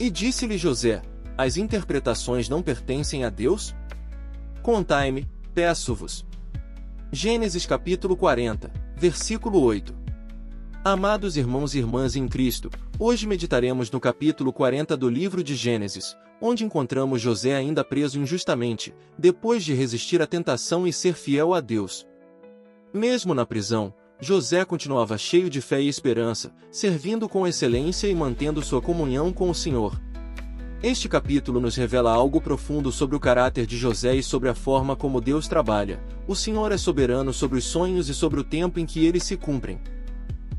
E disse-lhe José: as interpretações não pertencem a Deus? Contai-me, peço-vos. Gênesis capítulo 40, versículo 8. Amados irmãos e irmãs em Cristo, hoje meditaremos no capítulo 40 do livro de Gênesis, onde encontramos José ainda preso injustamente, depois de resistir à tentação e ser fiel a Deus. Mesmo na prisão, José continuava cheio de fé e esperança, servindo com excelência e mantendo sua comunhão com o Senhor. Este capítulo nos revela algo profundo sobre o caráter de José e sobre a forma como Deus trabalha. O Senhor é soberano sobre os sonhos e sobre o tempo em que eles se cumprem.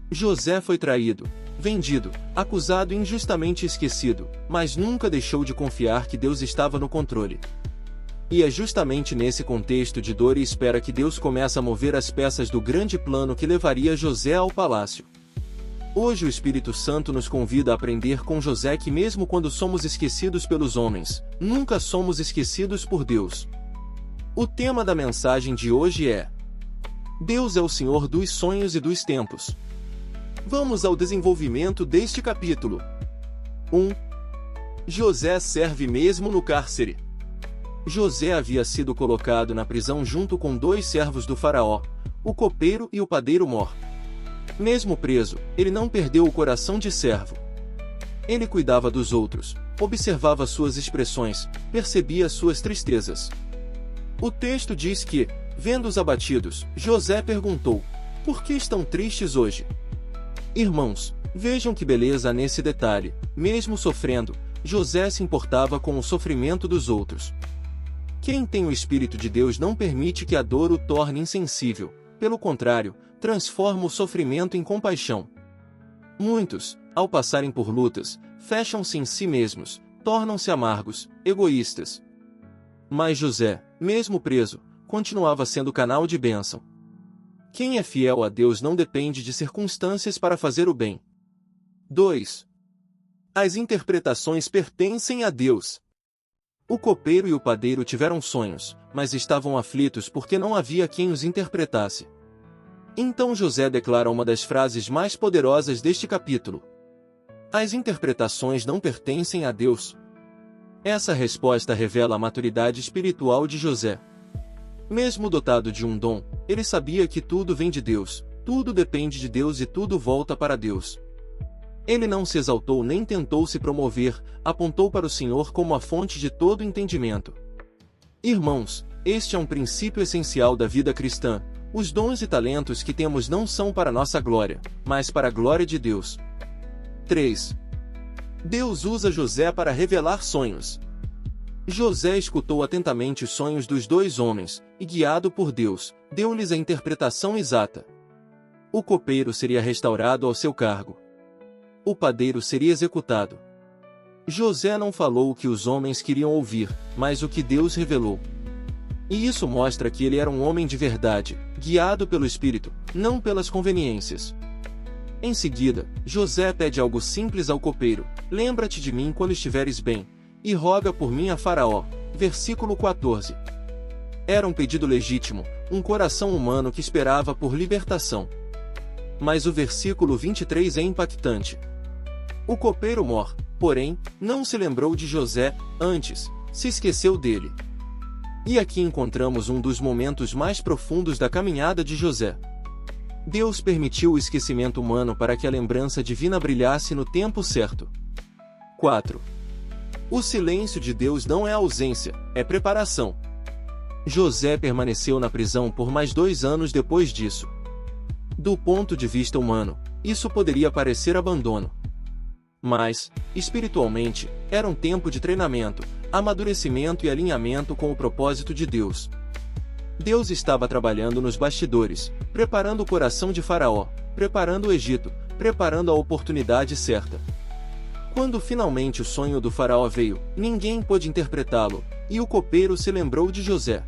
José foi traído, vendido, acusado e injustamente esquecido, mas nunca deixou de confiar que Deus estava no controle. E é justamente nesse contexto de dor e espera que Deus começa a mover as peças do grande plano que levaria José ao palácio. Hoje o Espírito Santo nos convida a aprender com José que mesmo quando somos esquecidos pelos homens, nunca somos esquecidos por Deus. O tema da mensagem de hoje é: Deus é o Senhor dos sonhos e dos tempos. Vamos ao desenvolvimento deste capítulo. 1. José serve mesmo no cárcere. José havia sido colocado na prisão junto com 2 servos do faraó, o copeiro e o padeiro Mor. Mesmo preso, ele não perdeu o coração de servo. Ele cuidava dos outros, observava suas expressões, percebia suas tristezas. O texto diz que, vendo os abatidos, José perguntou: por que estão tristes hoje? Irmãos, vejam que beleza há nesse detalhe. Mesmo sofrendo, José se importava com o sofrimento dos outros. Quem tem o Espírito de Deus não permite que a dor o torne insensível, pelo contrário, transforma o sofrimento em compaixão. Muitos, ao passarem por lutas, fecham-se em si mesmos, tornam-se amargos, egoístas. Mas José, mesmo preso, continuava sendo canal de bênção. Quem é fiel a Deus não depende de circunstâncias para fazer o bem. 2. As interpretações pertencem a Deus. O copeiro e o padeiro tiveram sonhos, mas estavam aflitos porque não havia quem os interpretasse. Então José declara uma das frases mais poderosas deste capítulo: as interpretações não pertencem a Deus. Essa resposta revela a maturidade espiritual de José. Mesmo dotado de um dom, ele sabia que tudo vem de Deus, tudo depende de Deus e tudo volta para Deus. Ele não se exaltou nem tentou se promover, apontou para o Senhor como a fonte de todo entendimento. Irmãos, este é um princípio essencial da vida cristã. Os dons e talentos que temos não são para nossa glória, mas para a glória de Deus. 3. Deus usa José para revelar sonhos. José escutou atentamente os sonhos dos 2 homens, e guiado por Deus, deu-lhes a interpretação exata. O copeiro seria restaurado ao seu cargo. O padeiro seria executado. José não falou o que os homens queriam ouvir, mas o que Deus revelou. E isso mostra que ele era um homem de verdade, guiado pelo Espírito, não pelas conveniências. Em seguida, José pede algo simples ao copeiro: lembra-te de mim quando estiveres bem, e roga por mim a Faraó. Versículo 14. Era um pedido legítimo, um coração humano que esperava por libertação. Mas o versículo 23 é impactante. O copeiro Mor, porém, não se lembrou de José, antes, se esqueceu dele. E aqui encontramos um dos momentos mais profundos da caminhada de José. Deus permitiu o esquecimento humano para que a lembrança divina brilhasse no tempo certo. 4. O silêncio de Deus não é ausência, é preparação. José permaneceu na prisão por mais 2 anos depois disso. Do ponto de vista humano, isso poderia parecer abandono. Mas, espiritualmente, era um tempo de treinamento, amadurecimento e alinhamento com o propósito de Deus. Deus estava trabalhando nos bastidores, preparando o coração de Faraó, preparando o Egito, preparando a oportunidade certa. Quando finalmente o sonho do Faraó veio, ninguém pôde interpretá-lo, e o copeiro se lembrou de José.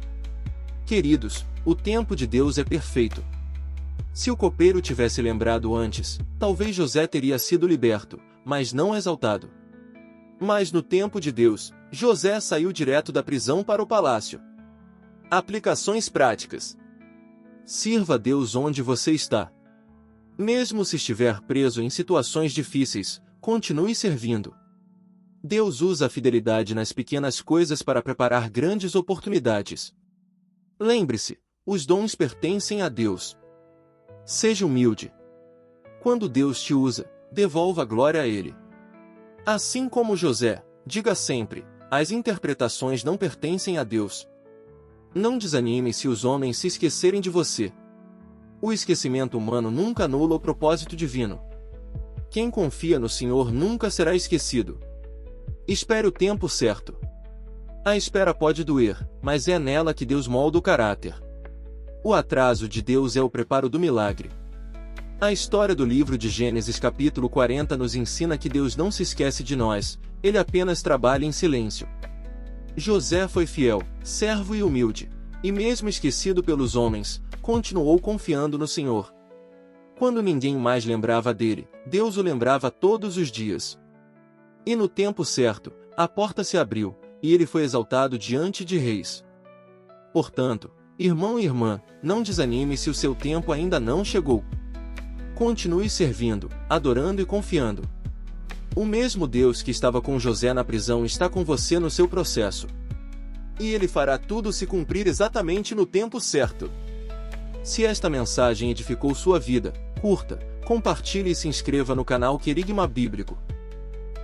Queridos, o tempo de Deus é perfeito. Se o copeiro tivesse lembrado antes, talvez José teria sido liberto, mas não exaltado. Mas no tempo de Deus, José saiu direto da prisão para o palácio. Aplicações práticas. Sirva a Deus onde você está. Mesmo se estiver preso em situações difíceis, continue servindo. Deus usa a fidelidade nas pequenas coisas para preparar grandes oportunidades. Lembre-se, os dons pertencem a Deus. Seja humilde. Quando Deus te usa, devolva a glória a Ele. Assim como José, diga sempre: as interpretações não pertencem a Deus. Não desanime se os homens se esquecerem de você. O esquecimento humano nunca anula o propósito divino. Quem confia no Senhor nunca será esquecido. Espere o tempo certo. A espera pode doer, mas é nela que Deus molda o caráter. O atraso de Deus é o preparo do milagre. A história do livro de Gênesis capítulo 40 nos ensina que Deus não se esquece de nós, Ele apenas trabalha em silêncio. José foi fiel, servo e humilde, e mesmo esquecido pelos homens, continuou confiando no Senhor. Quando ninguém mais lembrava dele, Deus o lembrava todos os dias. E no tempo certo, a porta se abriu, e ele foi exaltado diante de reis. Portanto, irmão e irmã, não desanime se o seu tempo ainda não chegou. Continue servindo, adorando e confiando. O mesmo Deus que estava com José na prisão está com você no seu processo. E Ele fará tudo se cumprir exatamente no tempo certo. Se esta mensagem edificou sua vida, curta, compartilhe e se inscreva no canal Querigma Bíblico.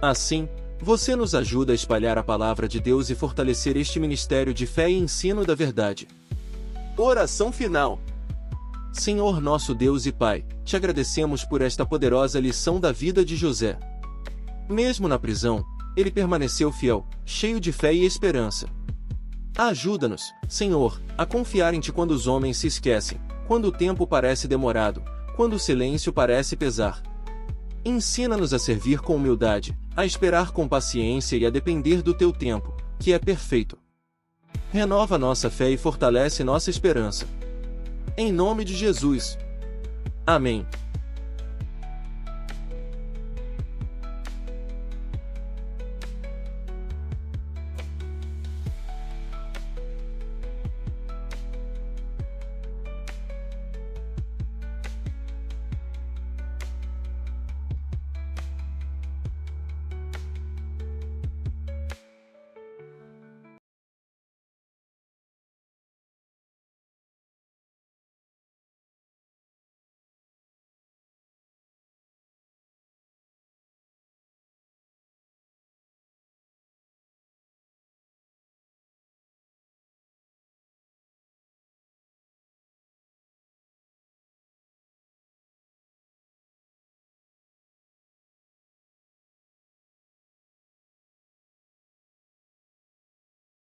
Assim, você nos ajuda a espalhar a palavra de Deus e fortalecer este ministério de fé e ensino da verdade. Oração final. Senhor nosso Deus e Pai, te agradecemos por esta poderosa lição da vida de José. Mesmo na prisão, ele permaneceu fiel, cheio de fé e esperança. Ajuda-nos, Senhor, a confiar em Ti quando os homens se esquecem, quando o tempo parece demorado, quando o silêncio parece pesar. Ensina-nos a servir com humildade, a esperar com paciência e a depender do Teu tempo, que é perfeito. Renova nossa fé e fortalece nossa esperança. Em nome de Jesus. Amém.